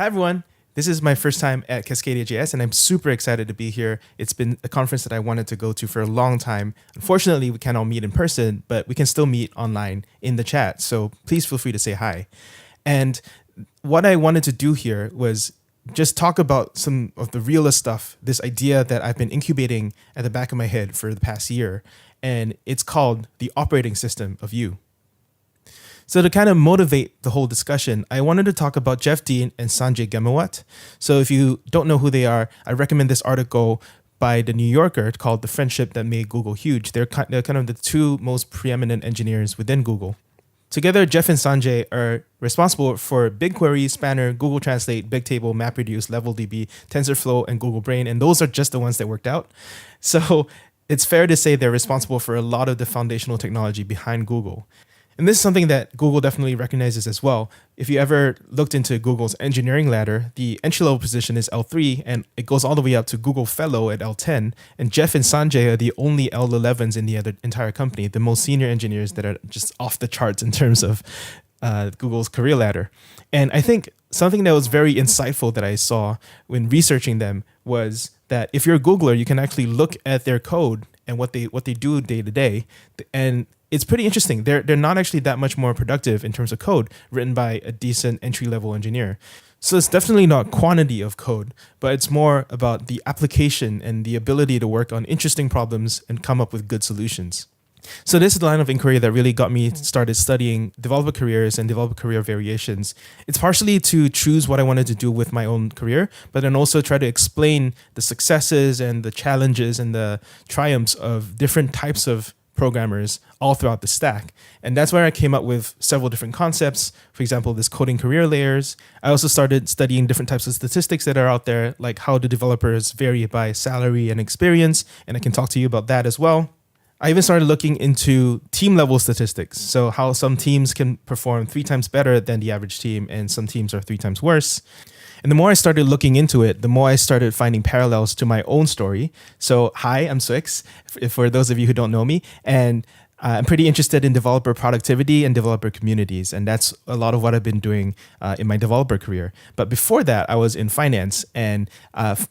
Hi, everyone. This is my first time at CascadiaJS, and I'm super excited to be here. It's been a conference that I wanted to go to for a long time. Unfortunately, we can't all meet in person, but we can still meet online in the chat. So please feel free to say hi. And what I wanted to do here was just talk about some of the realist stuff, this idea that I've been incubating at the back of my head for the past year. And it's called the operating system of you. So to kind of motivate the whole discussion, I wanted to talk about Jeff Dean and Sanjay Gemawat. So if you don't know who they are, I recommend this article by The New Yorker called The Friendship That Made Google Huge. They're kind of the two most preeminent engineers within Google. Together, Jeff and Sanjay are responsible for BigQuery, Spanner, Google Translate, Bigtable, MapReduce, LevelDB, TensorFlow, and Google Brain. And those are just the ones that worked out. So it's fair to say they're responsible for a lot of the foundational technology behind Google. And this is something that Google definitely recognizes as well. If you ever looked into Google's engineering ladder, the entry-level position is L3, and it goes all the way up to Google Fellow at L10. And Jeff and Sanjay are the only L11s in the entire company, the most senior engineers that are just off the charts in terms of Google's career ladder. And I think something that was very insightful that I saw when researching them was that if you're a Googler, you can actually look at their code and what they do day to day, and it's pretty interesting. They're not actually that much more productive in terms of code written by a decent entry-level engineer. So it's definitely not quantity of code, but it's more about the application and the ability to work on interesting problems and come up with good solutions. So this is the line of inquiry that really got me started studying developer careers and developer career variations. It's partially to choose what I wanted to do with my own career, but then also try to explain the successes and the challenges and the triumphs of different types of programmers all throughout the stack. And that's where I came up with several different concepts. For example, this coding career layers. I also started studying different types of statistics that are out there, like how do developers vary by salary and experience. And I can talk to you about that as well. I even started looking into team level statistics. So how some teams can perform 3 times better than the average team and some teams are 3 times worse. And the more I started looking into it, the more I started finding parallels to my own story. So hi, I'm Swix, for those of you who don't know me. And I'm pretty interested in developer productivity and developer communities. And that's a lot of what I've been doing in my developer career. But before that, I was in finance. And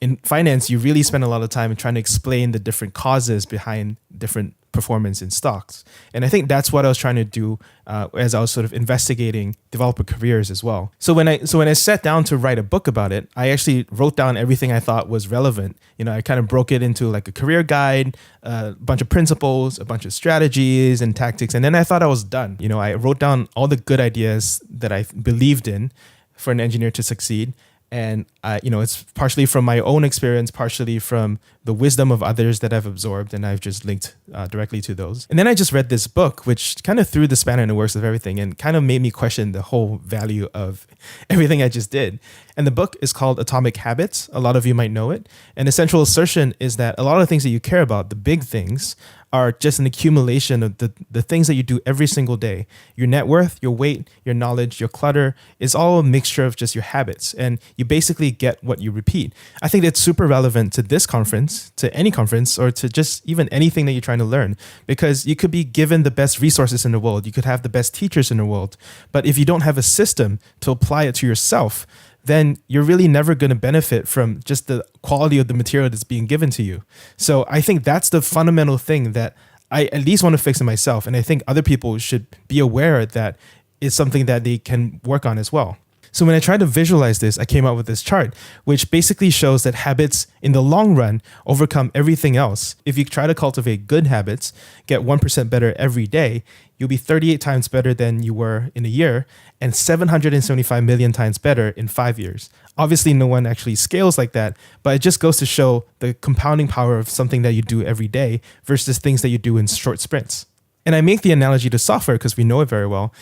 in finance, you really spend a lot of time trying to explain the different causes behind different performance in stocks. And I think that's what I was trying to do as I was sort of investigating developer careers as well. So when I sat down to write a book about it, I actually wrote down everything I thought was relevant. I kind of broke it into like a career guide, a bunch of principles, a bunch of strategies and tactics. And then I thought I was done. I wrote down all the good ideas that I believed in for an engineer to succeed. And, it's partially from my own experience, partially from the wisdom of others that I've absorbed, and I've just linked directly to those. And then I just read this book, which kind of threw the spanner in the works of everything and kind of made me question the whole value of everything I just did. And the book is called Atomic Habits. A lot of you might know it. And the central assertion is that a lot of things that you care about, the big things, are just an accumulation of the things that you do every single day. Your net worth, your weight, your knowledge, your clutter is all a mixture of just your habits. And you basically get what you repeat. I think that's super relevant to this conference, to any conference, or to just even anything that you're trying to learn. Because you could be given the best resources in the world. You could have the best teachers in the world. But if you don't have a system to apply it to yourself, then you're really never going to benefit from just the quality of the material that's being given to you. So I think that's the fundamental thing that I at least want to fix in myself. And I think other people should be aware that it's something that they can work on as well. So when I tried to visualize this, I came up with this chart, which basically shows that habits in the long run overcome everything else. If you try to cultivate good habits, get 1% better every day, you'll be 38 times better than you were in a year and 775 million times better in 5 years. Obviously, no one actually scales like that, but it just goes to show the compounding power of something that you do every day versus things that you do in short sprints. And I make the analogy to software because we know it very well.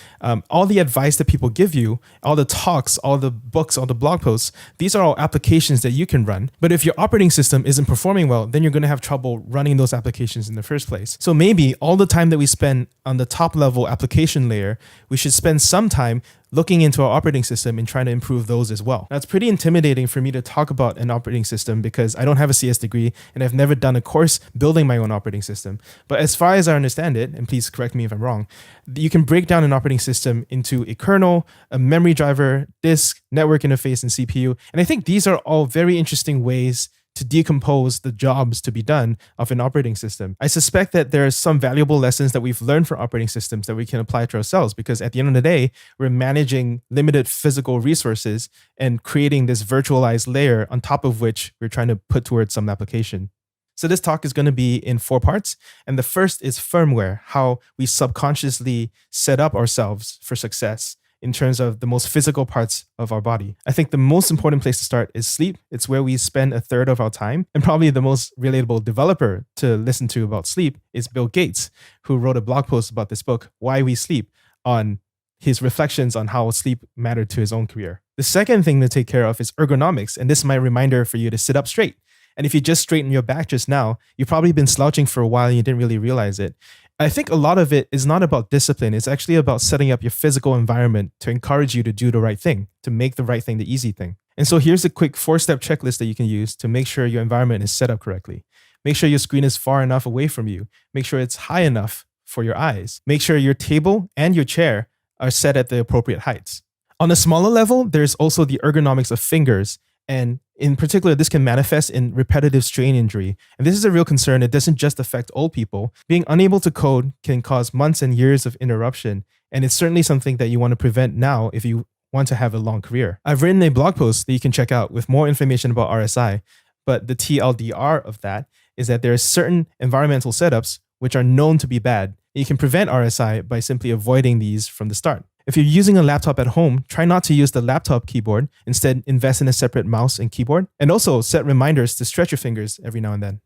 All the advice that people give you, all the talks, all the books, all the blog posts, these are all applications that you can run. But if your operating system isn't performing well, then you're going to have trouble running those applications in the first place. So maybe all the time that we spend on the top level application layer, we should spend some time looking into our operating system and trying to improve those as well. Now, it's pretty intimidating for me to talk about an operating system because I don't have a CS degree and I've never done a course building my own operating system. But as far as I understand it, and please correct me if I'm wrong, you can break down an operating system into a kernel, a memory driver, disk, network interface, and CPU. And I think these are all very interesting ways to decompose the jobs to be done of an operating system. I suspect that there are some valuable lessons that we've learned from operating systems that we can apply to ourselves, because at the end of the day, we're managing limited physical resources and creating this virtualized layer on top of which we're trying to put towards some application. So this talk is going to be in 4 parts. And the first is firmware, how we subconsciously set up ourselves for success in terms of the most physical parts of our body. I think the most important place to start is sleep. It's where we spend a third of our time. And probably the most relatable developer to listen to about sleep is Bill Gates, who wrote a blog post about this book, Why We Sleep, on his reflections on how sleep mattered to his own career. The second thing to take care of is ergonomics. And this is my reminder for you to sit up straight. And if you just straighten your back just now, you've probably been slouching for a while and you didn't really realize it. I think a lot of it is not about discipline. It's actually about setting up your physical environment to encourage you to do the right thing, to make the right thing the easy thing. And so here's a quick 4-step checklist that you can use to make sure your environment is set up correctly. Make sure your screen is far enough away from you. Make sure it's high enough for your eyes. Make sure your table and your chair are set at the appropriate heights. On a smaller level, there's also the ergonomics of fingers. And in particular, this can manifest in repetitive strain injury. And this is a real concern. It doesn't just affect old people. Being unable to code can cause months and years of interruption. And it's certainly something that you want to prevent now if you want to have a long career. I've written a blog post that you can check out with more information about RSI. But the TLDR of that is that there are certain environmental setups which are known to be bad. You can prevent RSI by simply avoiding these from the start. If you're using a laptop at home, try not to use the laptop keyboard. Instead, invest in a separate mouse and keyboard. And also set reminders to stretch your fingers every now and then.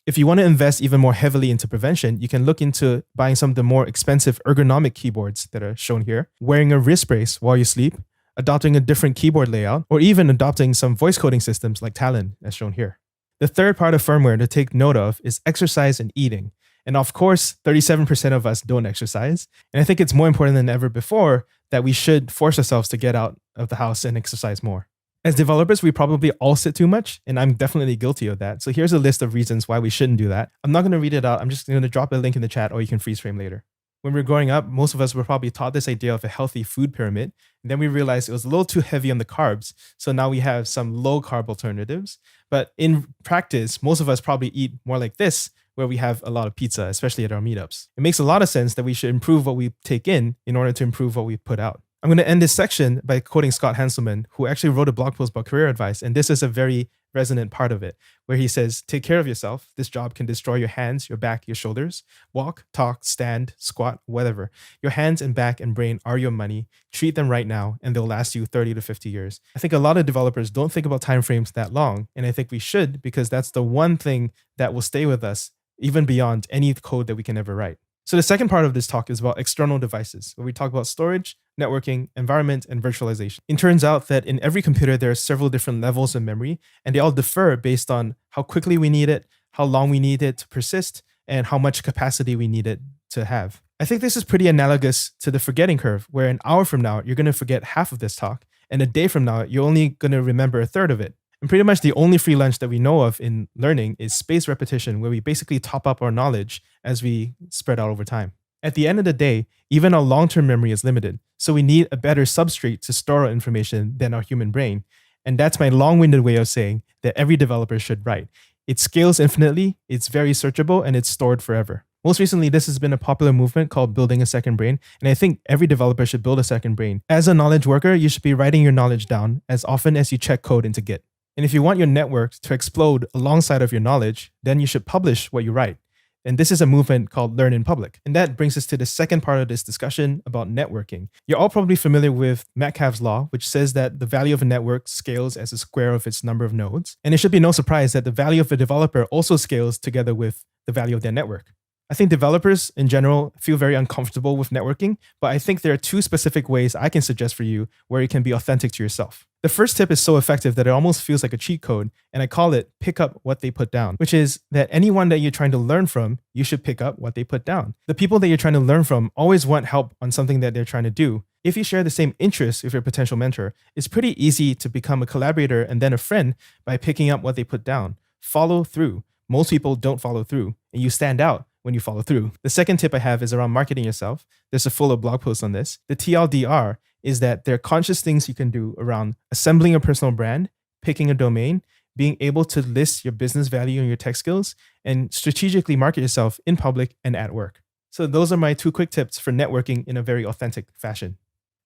If you want to invest even more heavily into prevention, you can look into buying some of the more expensive ergonomic keyboards that are shown here, wearing a wrist brace while you sleep, adopting a different keyboard layout, or even adopting some voice coding systems like Talon, as shown here. The third part of firmware to take note of is exercise and eating. And of course, 37% of us don't exercise. And I think it's more important than ever before that we should force ourselves to get out of the house and exercise more. As developers, we probably all sit too much, and I'm definitely guilty of that. So here's a list of reasons why we shouldn't do that. I'm not going to read it out. I'm just going to drop a link in the chat, or you can freeze frame later. When we were growing up, most of us were probably taught this idea of a healthy food pyramid. And then we realized it was a little too heavy on the carbs. So now we have some low carb alternatives. But in practice, most of us probably eat more like this, where we have a lot of pizza, especially at our meetups. It makes a lot of sense that we should improve what we take in order to improve what we put out. I'm going to end this section by quoting Scott Hanselman, who actually wrote a blog post about career advice. And this is a very resonant part of it, where he says, take care of yourself. This job can destroy your hands, your back, your shoulders. Walk, talk, stand, squat, whatever. Your hands and back and brain are your money. Treat them right now, and they'll last you 30 to 50 years. I think a lot of developers don't think about timeframes that long. And I think we should, because that's the one thing that will stay with us even beyond any code that we can ever write. So the second part of this talk is about external devices, where we talk about storage, networking, environment, and virtualization. It turns out that in every computer, there are several different levels of memory, and they all differ based on how quickly we need it, how long we need it to persist, and how much capacity we need it to have. I think this is pretty analogous to the forgetting curve, where an hour from now, you're going to forget half of this talk, and a day from now, you're only going to remember a third of it. And pretty much the only free lunch that we know of in learning is spaced repetition, where we basically top up our knowledge as we spread out over time. At the end of the day, even our long-term memory is limited. So we need a better substrate to store our information than our human brain. And that's my long-winded way of saying that every developer should write. It scales infinitely, it's very searchable, and it's stored forever. Most recently, this has been a popular movement called building a second brain, and I think every developer should build a second brain. As a knowledge worker, you should be writing your knowledge down as often as you check code into Git. And if you want your network to explode alongside of your knowledge, then you should publish what you write. And this is a movement called Learn in Public. And that brings us to the second part of this discussion about networking. You're all probably familiar with Metcalfe's law, which says that the value of a network scales as a square of its number of nodes. And it should be no surprise that the value of a developer also scales together with the value of their network. I think developers in general feel very uncomfortable with networking, but I think there are two specific ways I can suggest for you where you can be authentic to yourself. The first tip is so effective that it almost feels like a cheat code, and I call it pick up what they put down, which is that anyone that you're trying to learn from, you should pick up what they put down. The people that you're trying to learn from always want help on something that they're trying to do. If you share the same interests with your potential mentor, it's pretty easy to become a collaborator and then a friend by picking up what they put down. Follow through. Most people don't follow through, and you stand out when you follow through. The second tip I have is around marketing yourself. There's a full blog post on this. The TLDR is that there are conscious things you can do around assembling a personal brand, picking a domain, being able to list your business value and your tech skills, and strategically market yourself in public and at work. So those are my 2 quick tips for networking in a very authentic fashion.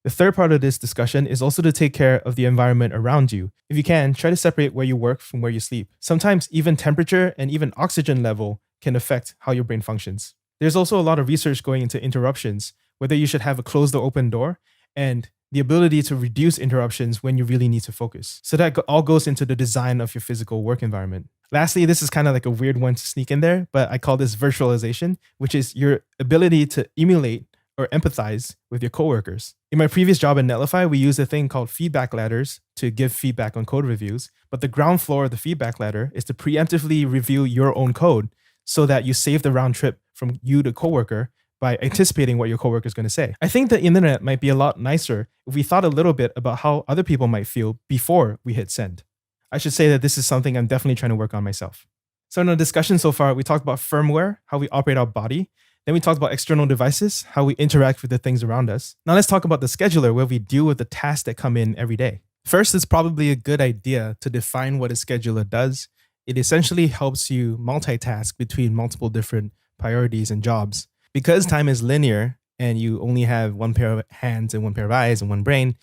The third part of this discussion is also to take care of the environment around you. If you can, try to separate where you work from where you sleep. Sometimes even temperature and even oxygen level can affect how your brain functions. There's also a lot of research going into interruptions, whether you should have a closed or open door, and the ability to reduce interruptions when you really need to focus. So that all goes into the design of your physical work environment. Lastly, this is kind of like a weird one to sneak in there, but I call this virtualization, which is your ability to emulate or empathize with your coworkers. In my previous job at Netlify, we used a thing called feedback ladders to give feedback on code reviews, but the ground floor of the feedback ladder is to preemptively review your own code so that you save the round trip from you to coworker by anticipating what your coworker is going to say. I think the internet might be a lot nicer if we thought a little bit about how other people might feel before we hit send. I should say that this is something I'm definitely trying to work on myself. So in the discussion so far, we talked about firmware, how we operate our body. Then we talked about external devices, how we interact with the things around us. Now let's talk about the scheduler, where we deal with the tasks that come in every day. First, it's probably a good idea to define what a scheduler does. It essentially helps you multitask between multiple different priorities and jobs. Because time is linear and you only have one pair of hands and one pair of eyes and one brain,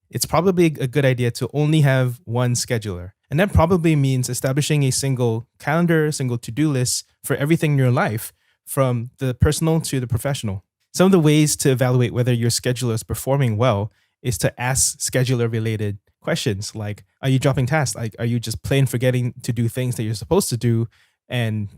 it's probably a good idea to only have one scheduler. And that probably means establishing a single calendar, single to-do list for everything in your life, from the personal to the professional. Some of the ways to evaluate whether your scheduler is performing well is to ask scheduler-related questions like, are you dropping tasks? Like, are you just plain forgetting to do things that you're supposed to do and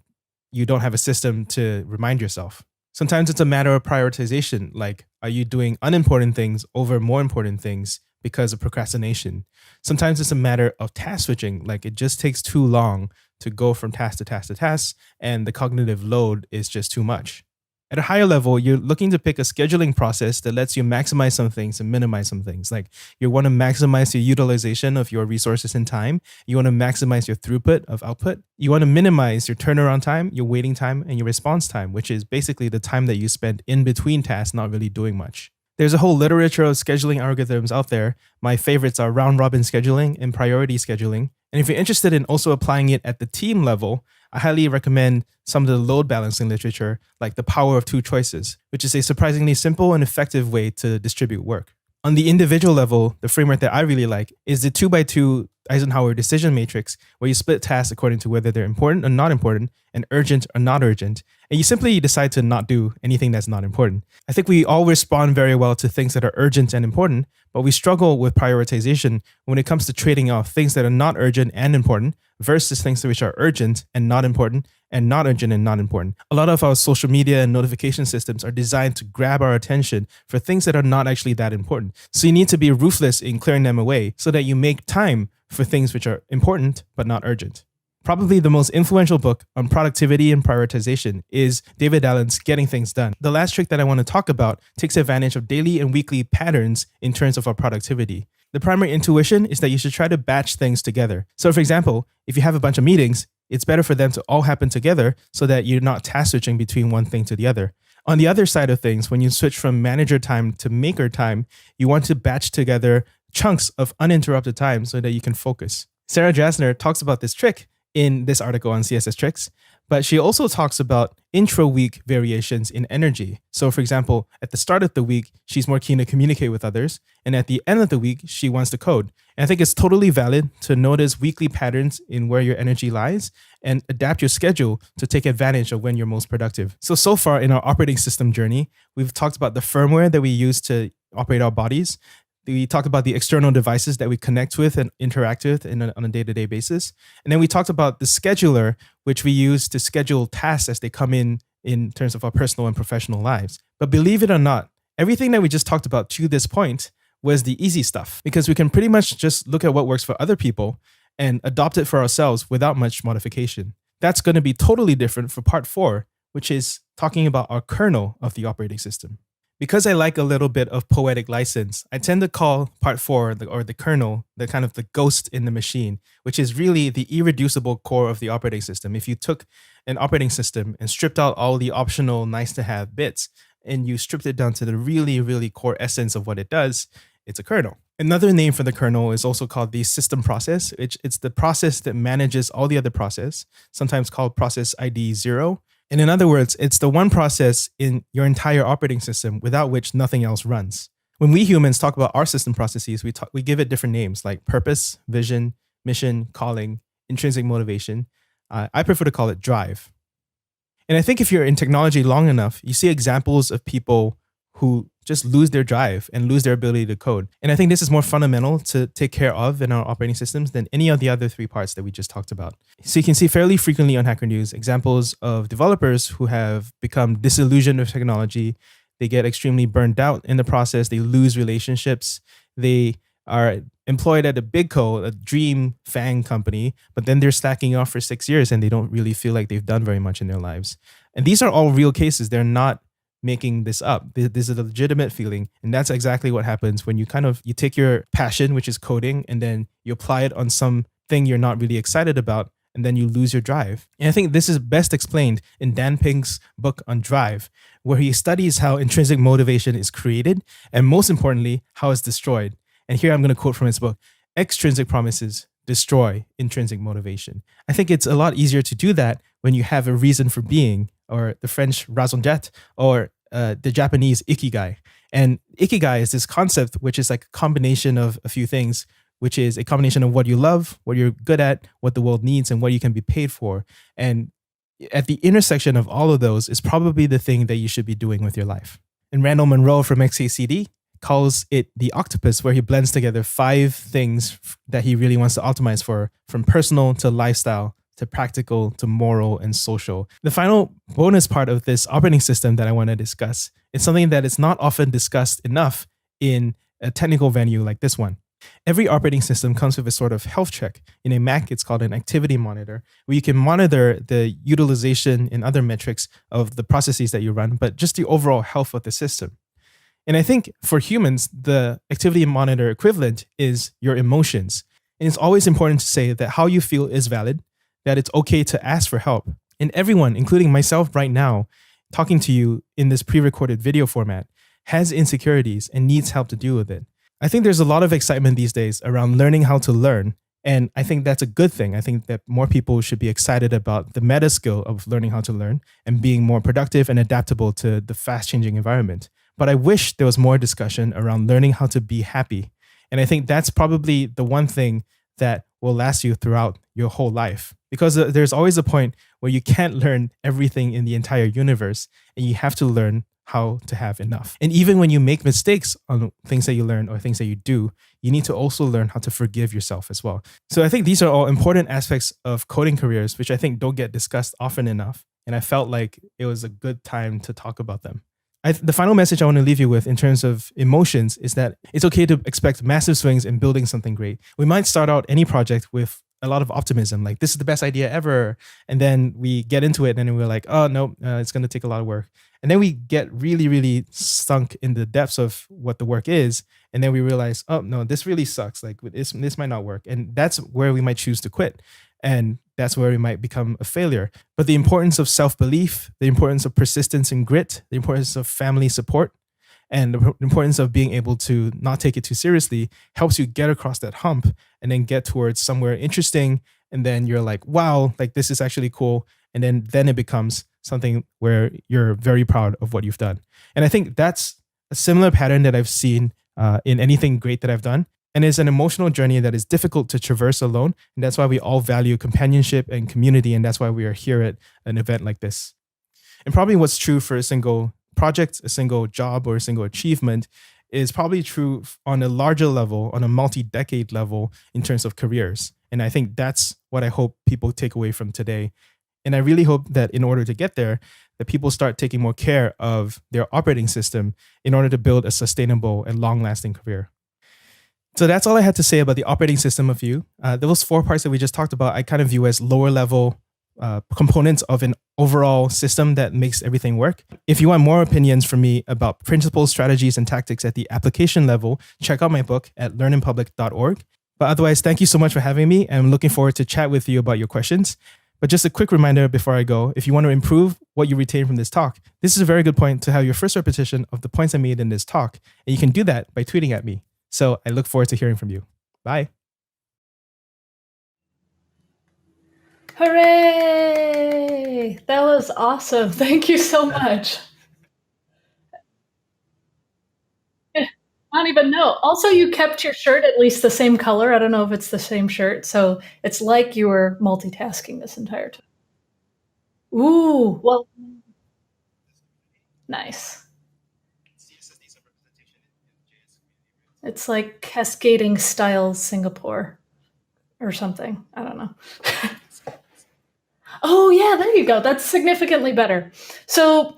you don't have a system to remind yourself? Sometimes it's a matter of prioritization, like, are you doing unimportant things over more important things because of procrastination? Sometimes it's a matter of task switching, like it just takes too long to go from task to task to task, and the cognitive load is just too much. At a higher level, you're looking to pick a scheduling process that lets you maximize some things and minimize some things. Like, you want to maximize your utilization of your resources and time. You want to maximize your throughput of output. You want to minimize your turnaround time, your waiting time, and your response time, which is basically the time that you spend in between tasks not really doing much. There's a whole literature of scheduling algorithms out there. My favorites are round robin scheduling and priority scheduling. And if you're interested in also applying it at the team level, I highly recommend some of the load balancing literature, like The Power of Two Choices, which is a surprisingly simple and effective way to distribute work. On the individual level, the framework that I really like is the 2x2 Eisenhower decision matrix, where you split tasks according to whether they're important or not important, and urgent or not urgent. And you simply decide to not do anything that's not important. I think we all respond very well to things that are urgent and important, but we struggle with prioritization when it comes to trading off things that are not urgent and important versus things which are urgent and not important, and not urgent and not important. A lot of our social media and notification systems are designed to grab our attention for things that are not actually that important. So you need to be ruthless in clearing them away so that you make time for things which are important but not urgent. Probably the most influential book on productivity and prioritization is David Allen's Getting Things Done. The last trick that I want to talk about takes advantage of daily and weekly patterns in terms of our productivity. The primary intuition is that you should try to batch things together. So for example, if you have a bunch of meetings, it's better for them to all happen together so that you're not task switching between one thing to the other. On the other side of things, when you switch from manager time to maker time, you want to batch together chunks of uninterrupted time so that you can focus. Sarah Jasner talks about this trick in this article on CSS Tricks, but she also talks about intra-week variations in energy. So for example, at the start of the week, she's more keen to communicate with others, and at the end of the week, she wants to code. And I think it's totally valid to notice weekly patterns in where your energy lies and adapt your schedule to take advantage of when you're most productive. So far in our operating system journey, we've talked about the firmware that we use to operate our bodies. We talked about the external devices that we connect with and interact with on a day-to-day basis. And then we talked about the scheduler, which we use to schedule tasks as they come in in terms of our personal and professional lives. But believe it or not, everything that we just talked about to this point was the easy stuff, because we can pretty much just look at what works for other people and adopt it for ourselves without much modification. That's going to be totally different for part 4, which is talking about our kernel of the operating system. Because I like a little bit of poetic license, I tend to call part 4, or the kernel, the kind of the ghost in the machine, which is really the irreducible core of the operating system. If you took an operating system and stripped out all the optional nice to have bits, and you stripped it down to the really, really core essence of what it does, it's a kernel. Another name for the kernel is also called the system process. It's the process that manages all the other process, sometimes called process ID 0. And in other words, it's the one process in your entire operating system without which nothing else runs. When we humans talk about our system processes, we give it different names like purpose, vision, mission, calling, intrinsic motivation. I prefer to call it drive. And I think if you're in technology long enough, you see examples of people who just lose their drive and lose their ability to code. And I think this is more fundamental to take care of in our operating systems than any of the other 3 parts that we just talked about. So you can see fairly frequently on Hacker News examples of developers who have become disillusioned with technology. They get extremely burned out in the process. They lose relationships. They are employed at a big a dream FANG company, but then they're slacking off for 6 years and they don't really feel like they've done very much in their lives. And these are all real cases. They're not making this up. This is a legitimate feeling. And that's exactly what happens when you take your passion, which is coding, and then you apply it on something you're not really excited about, and then you lose your drive. And I think this is best explained in Dan Pink's book on Drive, where he studies how intrinsic motivation is created, and most importantly, how it's destroyed. And here I'm going to quote from his book: "Extrinsic promises destroy intrinsic motivation." I think it's a lot easier to do that when you have a reason for being, or the French raison d'être, or the Japanese ikigai. And ikigai is this concept which is like a combination of a few things, which is a combination of what you love, what you're good at, what the world needs, and what you can be paid for. And at the intersection of all of those is probably the thing that you should be doing with your life. And Randall Munroe from XKCD calls it the octopus, where he blends together 5 things that he really wants to optimize for, from personal to lifestyle to practical to moral and social. The final bonus part of this operating system that I want to discuss is something that is not often discussed enough in a technical venue like this one. Every operating system comes with a sort of health check. In a Mac, it's called an activity monitor, where you can monitor the utilization and other metrics of the processes that you run, but just the overall health of the system. And I think for humans, the activity monitor equivalent is your emotions. And it's always important to say that how you feel is valid, that it's okay to ask for help. And everyone, including myself right now, talking to you in this pre-recorded video format, has insecurities and needs help to deal with it. I think there's a lot of excitement these days around learning how to learn. And I think that's a good thing. I think that more people should be excited about the meta skill of learning how to learn and being more productive and adaptable to the fast-changing environment. But I wish there was more discussion around learning how to be happy. And I think that's probably the one thing that will last you throughout your whole life. Because there's always a point where you can't learn everything in the entire universe, and you have to learn how to have enough. And even when you make mistakes on things that you learn or things that you do, you need to also learn how to forgive yourself as well. So I think these are all important aspects of coding careers, which I think don't get discussed often enough. And I felt like it was a good time to talk about them. The final message I want to leave you with in terms of emotions is that it's okay to expect massive swings in building something great. We might start out any project with a lot of optimism, like this is the best idea ever. And then we get into it and we're like, oh no, it's going to take a lot of work. And then we get really, really sunk in the depths of what the work is. And then we realize, oh no, this really sucks. Like this might not work. And that's where we might choose to quit. And that's where we might become a failure. But the importance of self-belief, the importance of persistence and grit, the importance of family support, and the importance of being able to not take it too seriously helps you get across that hump and then get towards somewhere interesting. And then you're like, wow, like this is actually cool. And then it becomes something where you're very proud of what you've done. And I think that's a similar pattern that I've seen in anything great that I've done. And it's an emotional journey that is difficult to traverse alone. And that's why we all value companionship and community. And that's why we are here at an event like this. And probably what's true for a single project, a single job, or a single achievement is probably true on a larger level, on a multi-decade level in terms of careers. And I think that's what I hope people take away from today. And I really hope that in order to get there, that people start taking more care of their operating system in order to build a sustainable and long-lasting career. So that's all I had to say about the operating system of Vue. Those four parts that we just talked about, I kind of view as lower level components of an overall system that makes everything work. If you want more opinions from me about principles, strategies, and tactics at the application level, check out my book at learninpublic.org. But otherwise, thank you so much for having me. And I'm looking forward to chat with you about your questions. But just a quick reminder before I go, if you want to improve what you retain from this talk, this is a very good point to have your first repetition of the points I made in this talk. And you can do that by tweeting at me. So I look forward to hearing from you. Bye. Hooray! That was awesome. Thank you so much. I don't even know. Also, you kept your shirt at least the same color. I don't know if it's the same shirt. So it's like you were multitasking this entire time. Ooh, well, nice. It's like cascading style Singapore or something. I don't know. Oh, yeah, there you go. That's significantly better. So,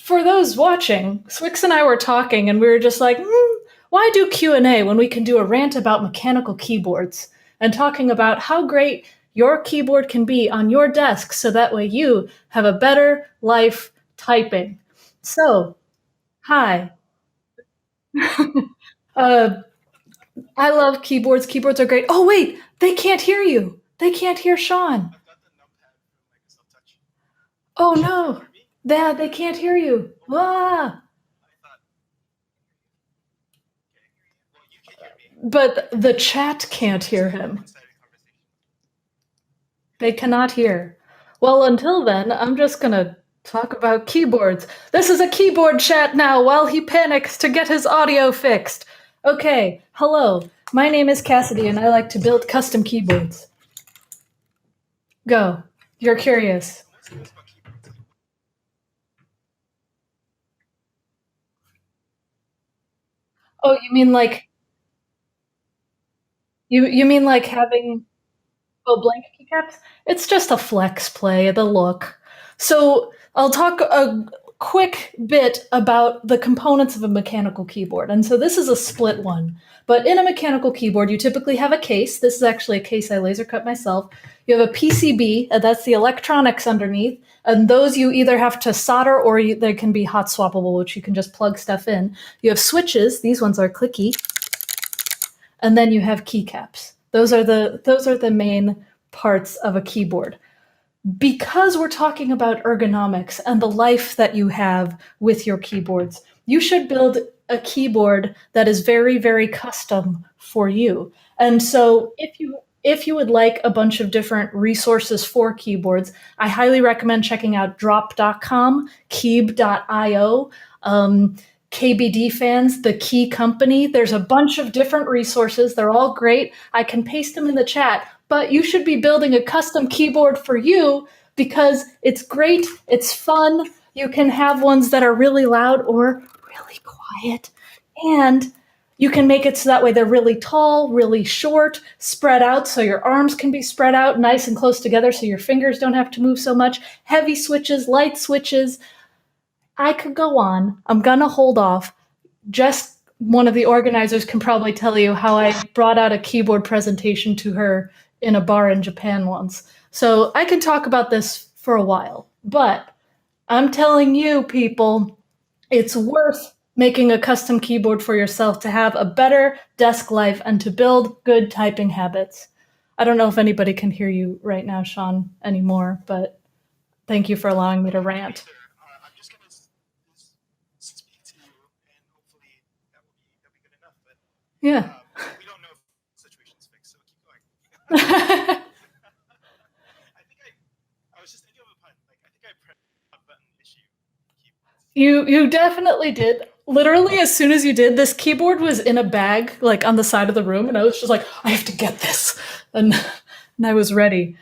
for those watching, Swix and I were talking, and we were just like, why do Q&A when we can do a rant about mechanical keyboards and talking about how great your keyboard can be on your desk so that way you have a better life typing. So, hi. uh, I love keyboards. Keyboards are great. Oh, wait, they can't hear you. They can't hear Shawn. Oh no, they can't hear you. Ah. But the chat can't hear him. They cannot hear. Well, until then, I'm just gonna talk about keyboards. This is a keyboard chat now while he panics to get his audio fixed. Okay, hello. My name is Cassidy and I like to build custom keyboards. Go. You're curious. Oh, you mean like you mean like having blank keycaps? It's just a flex play, the look. So I'll talk a quick bit about the components of a mechanical keyboard. And so this is a split one. But in a mechanical keyboard, you typically have a case. This is actually a case I laser cut myself. You have a PCB, that's the electronics underneath. And those you either have to solder or they can be hot swappable, which you can just plug stuff in. You have switches. These ones are clicky. And then you have keycaps. Those are the main parts of a keyboard. Because we're talking about ergonomics and the life that you have with your keyboards, you should build a keyboard that is very, very custom for you. And so if you would like a bunch of different resources for keyboards, I highly recommend checking out drop.com, keeb.io, KBD fans, the Key Company. There's a bunch of different resources. They're all great. I can paste them in the chat, but you should be building a custom keyboard for you because it's great, it's fun. You can have ones that are really loud or really quiet. And you can make it so that way they're really tall, really short, spread out so your arms can be spread out nice and close together so your fingers don't have to move so much. Heavy switches, light switches. I could go on. I'm gonna hold off. Just one of the organizers can probably tell you how I brought out a keyboard presentation to her in a bar in Japan once. So I can talk about this for a while. But I'm telling you, people, it's worth making a custom keyboard for yourself to have a better desk life and to build good typing habits. I don't know if anybody can hear you right now, Shawn, anymore, but thank you for allowing me to rant. Yeah. We don't know if the situation's fixed, so keep going. I was just thinking of a pun. Like, I think I pressed the button issue. You definitely did. Literally, as soon as you did, this keyboard was in a bag, like on the side of the room, and I was just like, I have to get this, and I was ready.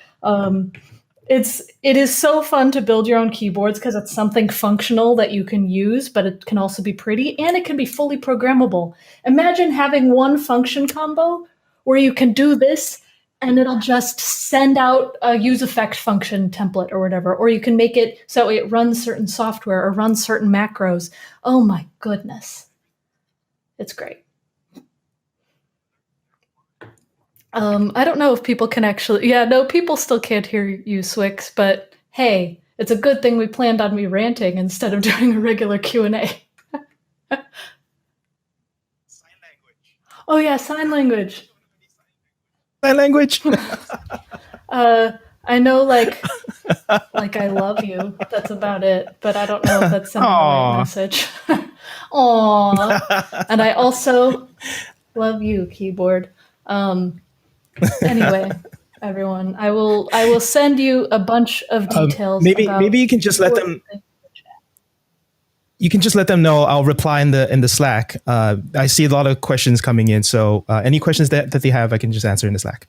It is so fun to build your own keyboards because it's something functional that you can use, but it can also be pretty and it can be fully programmable. Imagine having one function combo where you can do this and it'll just send out a use effect function template or whatever. Or you can make it so it runs certain software or runs certain macros. Oh my goodness. It's great. I don't know if people can actually, yeah, no, people still can't hear you, Swix, but hey, it's a good thing we planned on me ranting instead of doing a regular Q&A. Oh yeah, sign language. Sign language. I know, like I love you. That's about it. But I don't know if that's sending the right message. Aww. And I also love you, keyboard. Anyway, everyone, I will send you a bunch of details. Maybe you can just let them. You can just let them know. I'll reply in the Slack. I see a lot of questions coming in, so any questions that they have, I can just answer in the Slack.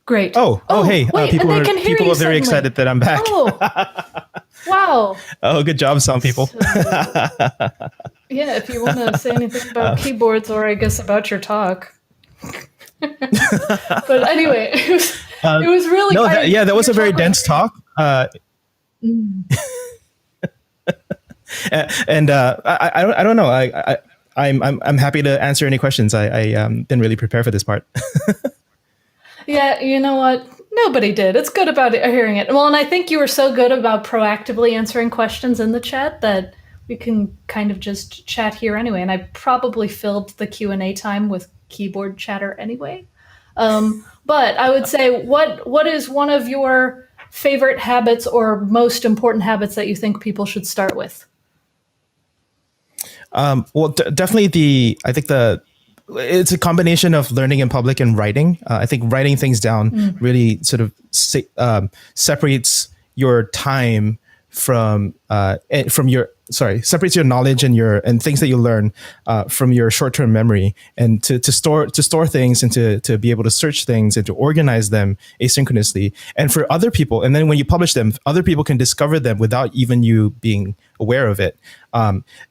Great. Hey, wait, people are very suddenly excited that I'm back. Oh, wow. Oh, good job, some people. So, yeah, if you want to say anything about keyboards or I guess about your talk. But anyway, it was really that was a very dense talk. And I don't know. I'm happy to answer any questions. I didn't really prepare for this part. Yeah, you know what? Nobody did. It's good about hearing it. Well, and I think you were so good about proactively answering questions in the chat that we can kind of just chat here anyway. And I probably filled the Q&A time with keyboard chatter anyway. But I would say, what is one of your favorite habits or most important habits that you think people should start with? Well, definitely it's a combination of learning in public and writing. I think writing things down really sort of separates your time separates your knowledge and things that you learn from your short-term memory, and to store things and to be able to search things and to organize them asynchronously, and for other people. And then when you publish them, other people can discover them without even you being aware of it.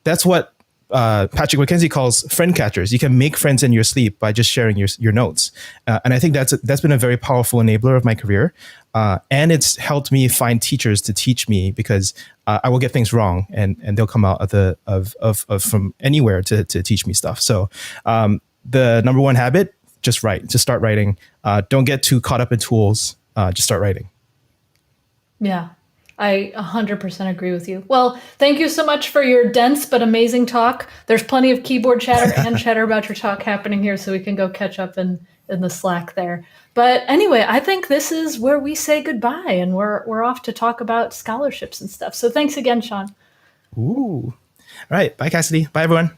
That's what Patrick McKenzie calls friend catchers. You can make friends in your sleep by just sharing your notes, and I think that's been a very powerful enabler of my career, and it's helped me find teachers to teach me, because I will get things wrong, and they'll come out of from anywhere to teach me stuff. So the number one habit: just write. Just start writing. Don't get too caught up in tools. Just start writing. Yeah. I 100% agree with you. Well, thank you so much for your dense but amazing talk. There's plenty of keyboard chatter and chatter about your talk happening here, so we can go catch up in the Slack there. But anyway, I think this is where we say goodbye, and we're off to talk about scholarships and stuff. So thanks again, Shawn. Ooh. All right. Bye, Cassidy. Bye, everyone.